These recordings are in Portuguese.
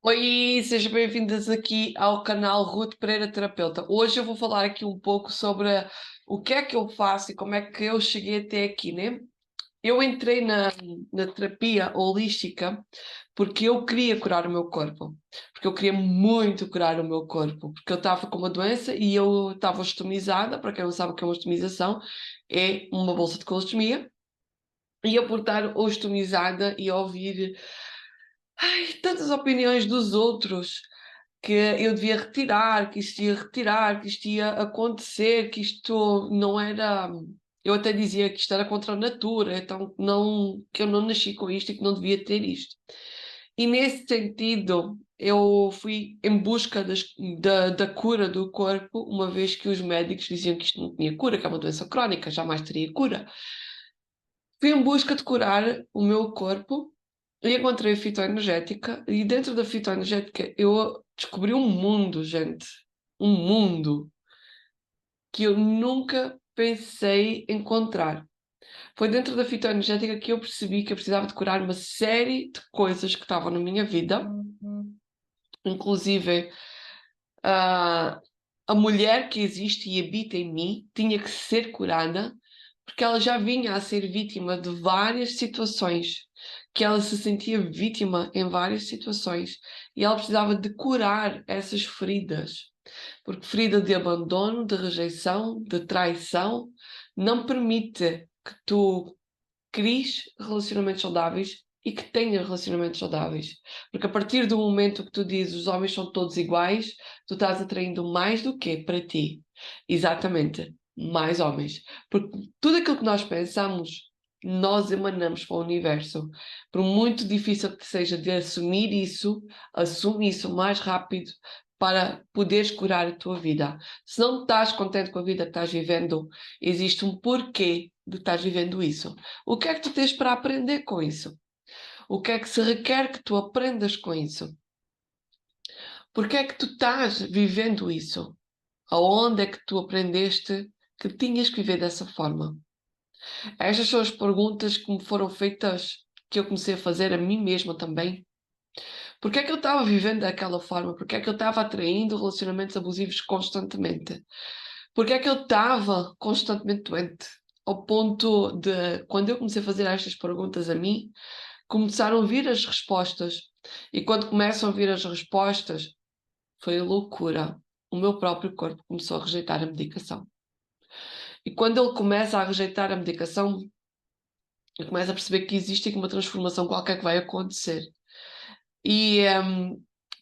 Oi, sejam bem-vindas aqui ao canal Ruth Pereira Terapeuta. Hoje eu vou falar aqui um pouco sobre o que é que eu faço e como é que eu cheguei até aqui, né? Eu entrei na terapia holística porque eu queria curar o meu corpo, porque eu queria muito curar o meu corpo, porque eu estava com uma doença e eu estava ostomizada. Para quem não sabe o que é uma ostomização, é uma bolsa de colostomia, e eu por estar ostomizada e ouvir tantas opiniões dos outros que eu devia retirar, que isto ia retirar, que isto ia acontecer, que isto não era. Eu até dizia que isto era contra a natura, então não, que eu não nasci com isto e que não devia ter isto. E nesse sentido, eu fui em busca da cura do corpo, uma vez que os médicos diziam que isto não tinha cura, que é uma doença crónica, jamais teria cura. Fui em busca de curar o meu corpo e encontrei a fitoenergética. E dentro da fitoenergética eu descobri um mundo, gente. Um mundo que eu nunca pensei encontrar. Foi dentro da fitoenergética que eu percebi que eu precisava de curar uma série de coisas que estavam na minha vida, inclusive a, a mulher que existe e habita em mim tinha que ser curada, porque ela já vinha a ser vítima de várias situações, que ela se sentia vítima em várias situações, e ela precisava de curar essas feridas, porque ferida de abandono, de rejeição, de traição, não permite que tu cries relacionamentos saudáveis e que tenhas relacionamentos saudáveis. Porque a partir do momento que tu dizes os homens são todos iguais, tu estás atraindo mais do que para ti. Exatamente, mais homens. Porque tudo aquilo que nós pensamos, nós emanamos para o universo. Por muito difícil que seja de assumir isso, assume isso mais rápido para poderes curar a tua vida. Se não estás contente com a vida que estás vivendo, existe um porquê de estás vivendo isso. O que é que tu tens para aprender com isso? O que é que se requer que tu aprendas com isso? Porque é que tu estás vivendo isso? Aonde é que tu aprendeste que tinhas que viver dessa forma? Estas são as perguntas que me foram feitas, que eu comecei a fazer a mim mesma também. Porque é que eu estava vivendo daquela forma? Porque é que eu estava atraindo relacionamentos abusivos constantemente? Porque é que eu estava constantemente doente? Ao ponto de, quando eu comecei a fazer estas perguntas a mim, começaram a vir as respostas. E quando começam a vir as respostas, foi a loucura. O meu próprio corpo começou a rejeitar a medicação. E quando ele começa a rejeitar a medicação, eu começo a perceber que existe aqui uma transformação qualquer que vai acontecer. E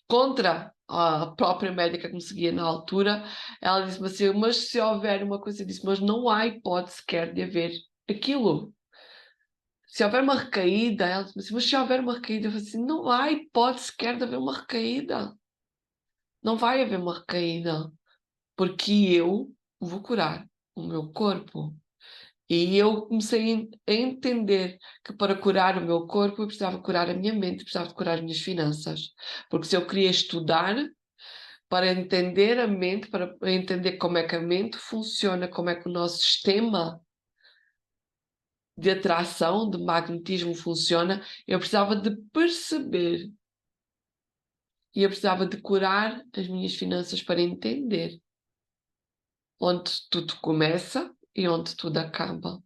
contra a própria médica que me seguia na altura, ela disse-me assim, mas se houver uma coisa, eu disse, mas não há hipótese sequer de haver aquilo. Se houver uma recaída, ela disse assim, mas se houver uma recaída, eu falei assim, não há hipótese sequer de haver uma recaída. Não vai haver uma recaída, porque eu vou curar o meu corpo. E eu comecei a entender que para curar o meu corpo eu precisava curar a minha mente, precisava de curar as minhas finanças. Porque se eu queria estudar para entender a mente, para entender como é que a mente funciona, como é que o nosso sistema de atração, de magnetismo funciona, eu precisava de perceber e eu precisava de curar as minhas finanças para entender onde tudo começa e onde tudo acaba.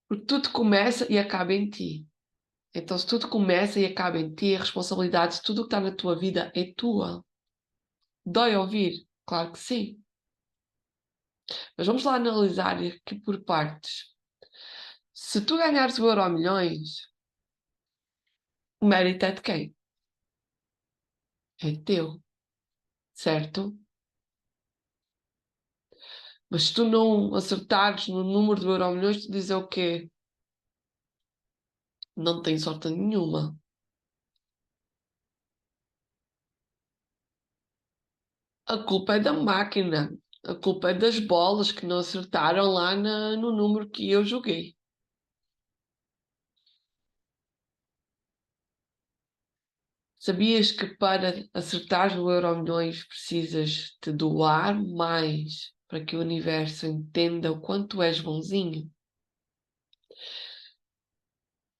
Porque tudo começa e acaba em ti. Então, se tudo começa e acaba em ti, a responsabilidade de tudo o que está na tua vida é tua. Dói ouvir? Claro que sim. Mas vamos lá analisar aqui por partes. Se tu ganhares o Euromilhões, o mérito é de quem? É teu, certo? Mas se tu não acertares no número do Euromilhões, tu dizes o quê? Não tem sorte nenhuma. A culpa é da máquina. A culpa é das bolas que não acertaram lá no número que eu joguei. Sabias que para acertar no Euromilhões precisas de doar mais para que o universo entenda o quanto és bonzinho?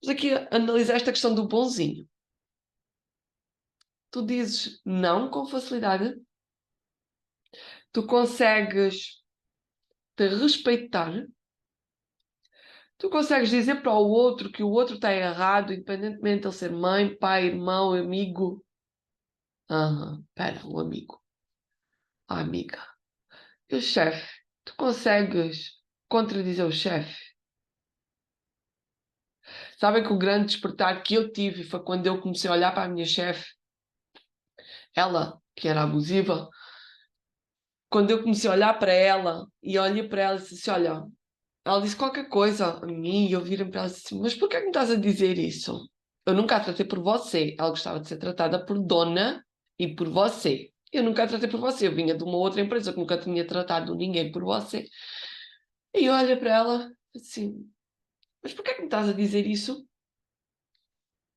Vamos aqui analisar esta questão do bonzinho. Tu dizes não com facilidade. Tu consegues te respeitar. Tu consegues dizer para o outro que o outro está errado, independentemente de ele ser mãe, pai, irmão, amigo. Espera, o amigo. A amiga. E o chefe? Tu consegues contradizer o chefe? Sabem que o grande despertar que eu tive foi quando eu comecei a olhar para a minha chefe, ela, que era abusiva, quando eu comecei a olhar para ela e olhei para ela e disse assim, olha, ela disse qualquer coisa a mim e eu virei para ela e disse assim, mas porquê que me estás a dizer isso? Eu nunca a tratei por você. Ela gostava de ser tratada por dona e por você. Eu nunca a tratei por você. Eu vinha de uma outra empresa que nunca tinha tratado ninguém por você. E eu olhei para ela assim, mas porquê que me estás a dizer isso?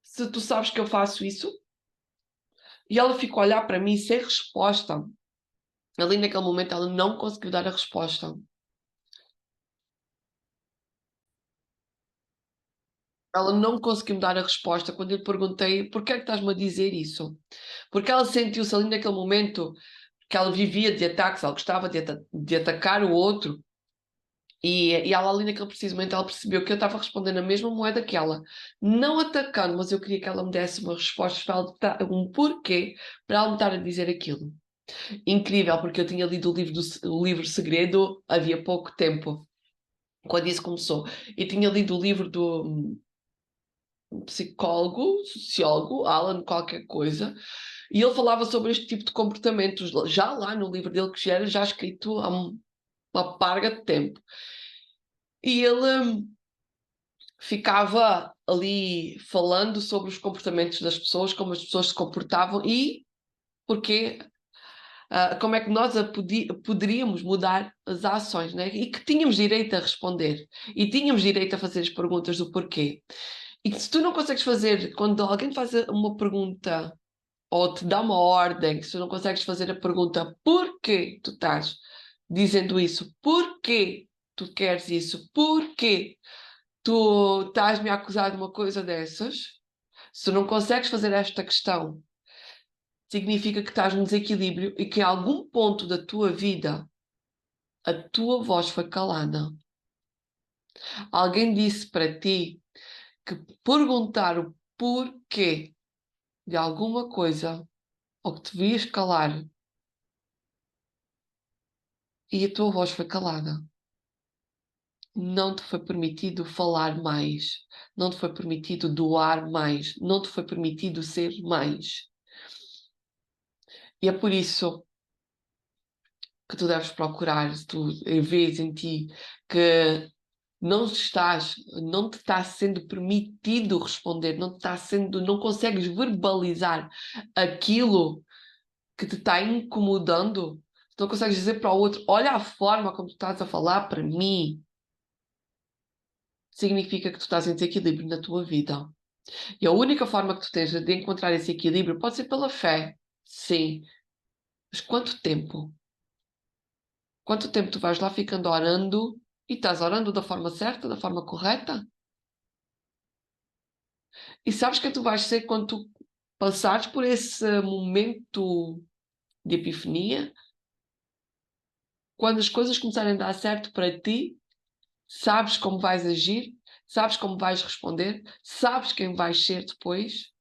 Se tu sabes que eu faço isso? E ela ficou a olhar para mim sem resposta. Ali naquele momento ela não conseguiu dar a resposta. Ela não conseguiu me dar a resposta quando eu lhe perguntei porquê é que estás-me a dizer isso? Porque ela sentiu-se ali naquele momento que ela vivia de ataques, ela gostava de atacar o outro. E ela ali naquele preciso momento ela percebeu que eu estava respondendo a mesma moeda que ela, não atacando, mas eu queria que ela me desse uma resposta para ela, um porquê para ela me estar a dizer aquilo. Incrível, porque eu tinha lido o livro Segredo havia pouco tempo, quando isso começou. E tinha lido o livro do psicólogo, sociólogo, Alan qualquer coisa, e ele falava sobre este tipo de comportamentos, já lá no livro dele, que já era já escrito há uma parga de tempo. E ele ficava ali falando sobre os comportamentos das pessoas, como as pessoas se comportavam e porque como é que nós poderíamos mudar as ações, né? E que tínhamos direito a responder e tínhamos direito a fazer as perguntas do porquê. E que se tu não consegues fazer, quando alguém te faz uma pergunta ou te dá uma ordem, se tu não consegues fazer a pergunta porquê tu estás dizendo isso, porquê tu queres isso, porquê tu estás-me a acusar de uma coisa dessas, se tu não consegues fazer esta questão, significa que estás num desequilíbrio e que em algum ponto da tua vida a tua voz foi calada. Alguém disse para ti que perguntar o porquê de alguma coisa ou que te devias calar e a tua voz foi calada. Não te foi permitido falar mais, não te foi permitido doar mais, não te foi permitido ser mais. E é por isso que tu deves procurar, se tu vês em ti que não te está sendo permitido responder, não te está sendo, não consegues verbalizar aquilo que te está incomodando, não consegues dizer para o outro, olha a forma como tu estás a falar para mim, significa que tu estás em desequilíbrio na tua vida. E a única forma que tu tens de encontrar esse equilíbrio pode ser pela fé, sim. Mas quanto tempo? Quanto tempo tu vais lá ficando orando e estás orando da forma certa, da forma correta? E sabes que tu vais ser quando tu passares por esse momento de epifania, quando as coisas começarem a dar certo para ti, sabes como vais agir, sabes como vais responder, sabes quem vais ser depois.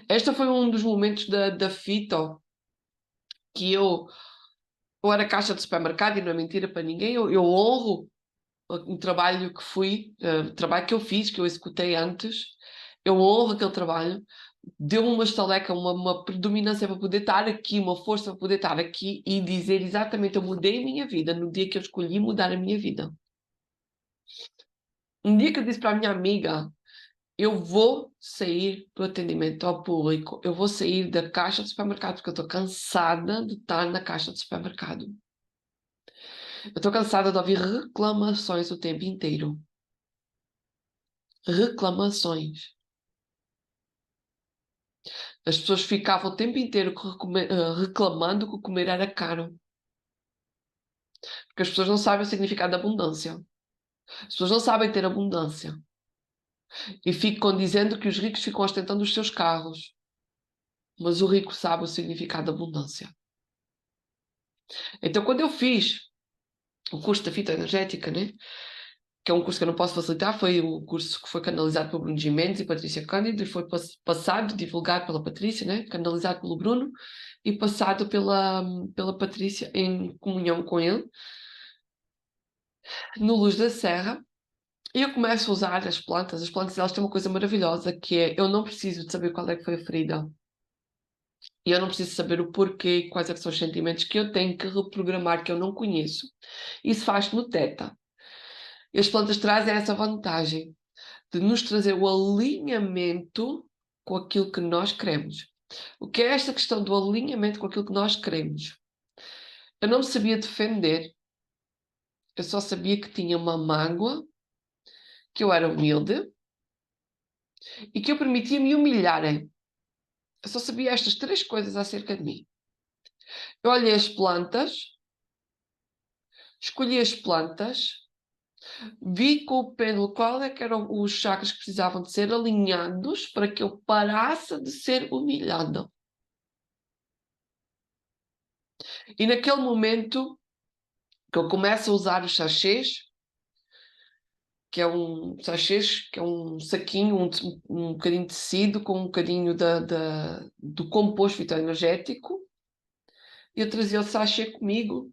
Este foi um dos momentos da Fito que eu era caixa de supermercado e não é mentira para ninguém, eu honro um trabalho que fui, trabalho que eu fiz, que eu executei antes, eu honro aquele trabalho, deu-me uma estaleca, uma predominância para poder estar aqui, uma força para poder estar aqui e dizer exatamente, eu mudei a minha vida no dia que eu escolhi mudar a minha vida. Um dia que eu disse para a minha amiga, eu vou sair do atendimento ao público, eu vou sair da caixa de supermercado, porque eu estou cansada de estar na caixa de supermercado. Eu estou cansada de ouvir reclamações o tempo inteiro. Reclamações. As pessoas ficavam o tempo inteiro reclamando que o comer era caro. Porque as pessoas não sabem o significado da abundância. As pessoas não sabem ter abundância. E ficam dizendo que os ricos ficam ostentando os seus carros. Mas o rico sabe o significado da abundância. Então, quando eu fiz o curso da fitoenergética, né? Que é um curso que eu não posso facilitar, foi o curso que foi canalizado pelo Bruno Gimenez e Patrícia Cândido, e foi passado, divulgado pela Patrícia, né? Canalizado pelo Bruno, e passado pela Patrícia em comunhão com ele, no Luz da Serra. E eu começo a usar as plantas elas têm uma coisa maravilhosa, que é, eu não preciso de saber qual é que foi a ferida, e eu não preciso saber o porquê, quais é que são os sentimentos que eu tenho que reprogramar, que eu não conheço. Isso faz-se no Teta. E as plantas trazem essa vantagem de nos trazer o alinhamento com aquilo que nós queremos. O que é esta questão do alinhamento com aquilo que nós queremos? Eu não me sabia defender, eu só sabia que tinha uma mágoa, que eu era humilde e que eu permitia me humilharem. Eu só sabia estas 3 coisas acerca de mim. Eu olhei as plantas, escolhi as plantas, vi com o pêndulo qual é que eram os chakras que precisavam de ser alinhados para que eu parasse de ser humilhada. E naquele momento que eu começo a usar os sachês, que é um sachês, que é um saquinho, um bocadinho de tecido com um bocadinho do composto fitoenergético, eu trazia o sachê comigo,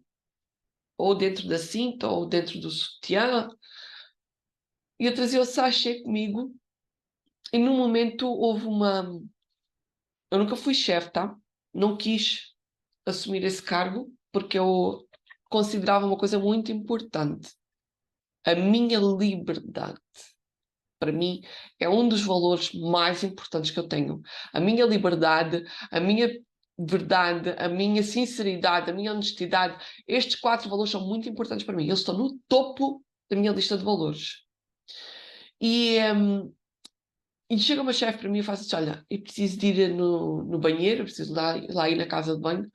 ou dentro da cinta, ou dentro do sutiã, e eu trazia o sachê comigo, e num momento houve uma... Eu nunca fui chefe, tá? Não quis assumir esse cargo, porque eu considerava uma coisa muito importante: a minha liberdade. Para mim, é um dos valores mais importantes que eu tenho. A minha liberdade, a minha verdade, a minha sinceridade, a minha honestidade. Estes 4 valores são muito importantes para mim. Eles estão no topo da minha lista de valores. E chega uma chefe para mim e faz assim: olha, eu preciso de ir no banheiro, eu preciso lá ir na casa de banho.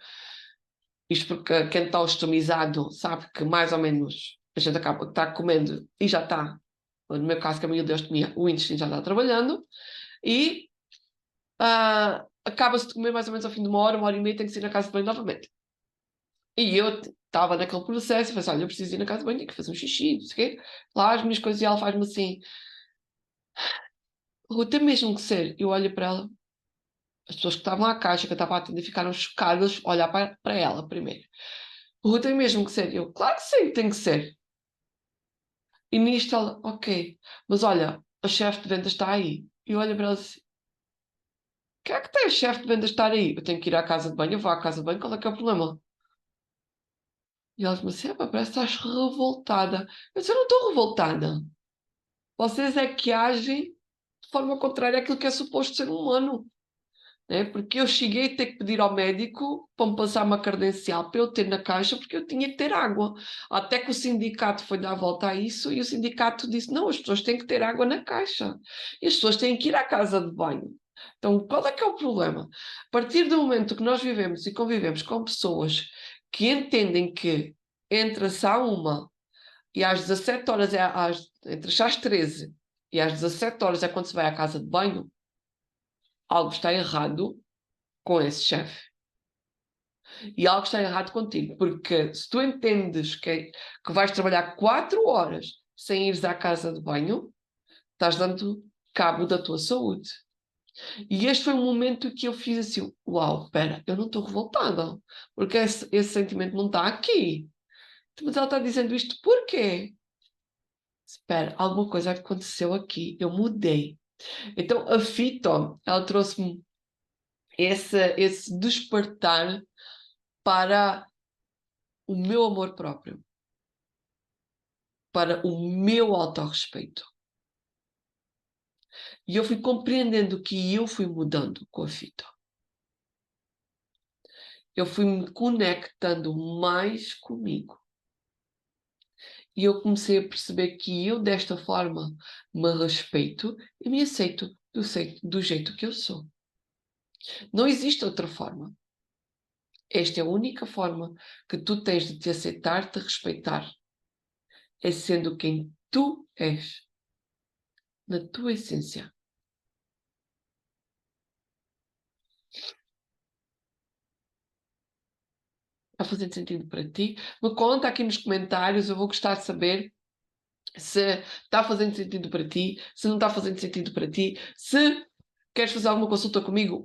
Isto porque quem está ostomizado sabe que mais ou menos a gente acaba de estar comendo e já está, no meu caso, que a minha osteomia, o intestino já está trabalhando, e acaba-se de comer mais ou menos ao fim de uma hora e meia, tem que ir na casa de banho novamente. E eu estava naquele processo e falei assim: olha, eu preciso ir na casa de banho, tenho que fazer um xixi, não sei o quê. Lá as minhas coisas, e ela faz-me assim: tem mesmo que ser. Eu olho para ela, as pessoas que estavam à caixa, que eu estava a atender, ficaram chocadas a olhar para ela primeiro. Tem mesmo que ser. Eu, claro que sim, tem que ser. E nisto ela, ok, mas olha, a chefe de vendas está aí. E eu olho para ela assim: quem é que tem a chefe de vendas estar aí? Eu tenho que ir à casa de banho, eu vou à casa de banho, qual é que é o problema? E ela disse assim: parece que estás revoltada. Eu disse: eu não estou revoltada. Vocês é que agem de forma contrária àquilo que é suposto ser um humano. Né? Porque eu cheguei a ter que pedir ao médico para me passar uma credencial para eu ter na caixa, porque eu tinha que ter água. Até que o sindicato foi dar a volta a isso e o sindicato disse: não, as pessoas têm que ter água na caixa. E as pessoas têm que ir à casa de banho. Então, qual é que é o problema? A partir do momento que nós vivemos e convivemos com pessoas que entendem que entre as 1 e às 17 horas, entre as 13 e às 17 horas é quando se vai à casa de banho, algo está errado com esse chefe. E algo está errado contigo, porque se tu entendes que vais trabalhar 4 horas sem ires à casa de banho, estás dando cabo da tua saúde. E este foi um momento que eu fiz assim: uau, espera, eu não estou revoltada, porque esse sentimento não está aqui. Mas ela está dizendo isto porquê? Espera, alguma coisa aconteceu aqui, eu mudei. Então a Fito, ela trouxe-me esse despertar para o meu amor próprio, para o meu autorrespeito. E eu fui compreendendo que eu fui mudando com a Fito. Eu fui me conectando mais comigo. E eu comecei a perceber que eu, desta forma, me respeito e me aceito do jeito que eu sou. Não existe outra forma. Esta é a única forma que tu tens de te aceitar, te respeitar. É sendo quem tu és. na tua essência. Está fazendo sentido para ti? Me conta aqui nos comentários, eu vou gostar de saber se está fazendo sentido para ti, se não está fazendo sentido para ti, se queres fazer alguma consulta comigo,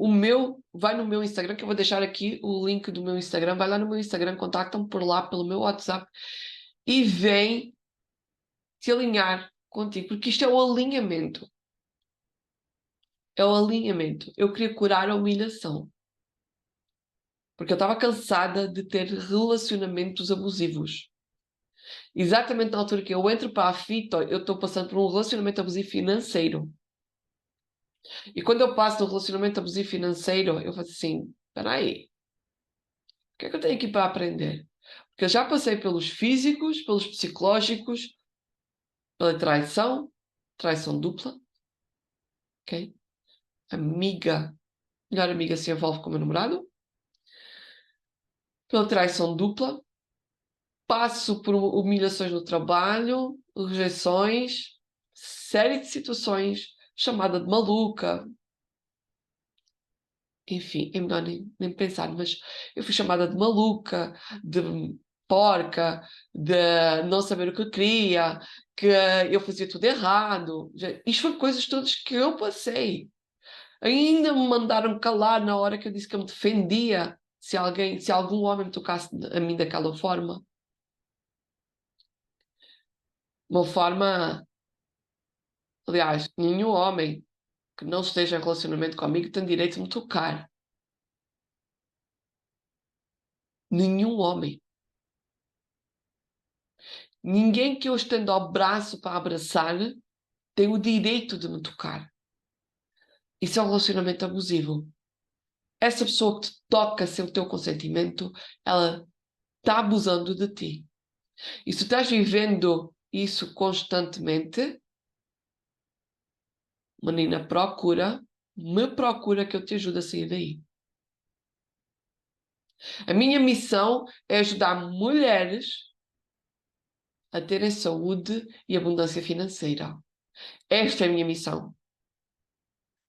vai no meu Instagram, que eu vou deixar aqui o link do meu Instagram, vai lá no meu Instagram, contacta-me por lá, pelo meu WhatsApp, e vem te alinhar contigo, porque isto é o alinhamento. É o alinhamento. Eu queria curar a humilhação. Porque eu estava cansada de ter relacionamentos abusivos. Exatamente na altura que eu entro para a fita, eu estou passando por um relacionamento abusivo financeiro. E quando eu passo no relacionamento abusivo financeiro, eu faço assim, espera aí, o que é que eu tenho aqui para aprender? Porque eu já passei pelos físicos, pelos psicológicos, pela traição dupla, ok? Melhor amiga se envolve com o meu namorado, pela traição dupla, passo por humilhações no trabalho, rejeições, série de situações, chamada de maluca, enfim, é melhor nem pensar, mas eu fui chamada de maluca, de porca, de não saber o que eu queria, que eu fazia tudo errado. Isto foi coisas todas que eu passei. Ainda me mandaram calar na hora que eu disse que eu me defendia se algum homem me tocasse a mim daquela forma. Uma forma, aliás, nenhum homem que não esteja em relacionamento comigo tem direito de me tocar. Nenhum homem. Ninguém que eu estenda o braço para abraçar tem o direito de me tocar. Isso é um relacionamento abusivo. Essa pessoa que te toca sem o teu consentimento, ela está abusando de ti. E se tu estás vivendo isso constantemente, menina, me procura que eu te ajude a sair daí. A minha missão é ajudar mulheres a terem saúde e abundância financeira. Esta é a minha missão.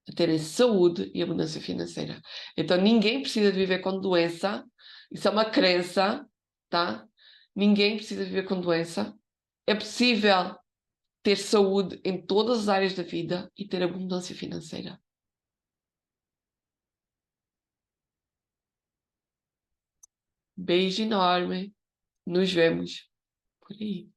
A terem saúde e abundância financeira. Então ninguém precisa de viver com doença. Isso é uma crença, tá? Ninguém precisa viver com doença. É possível ter saúde em todas as áreas da vida e ter abundância financeira. Beijo enorme. Nos vemos por aí.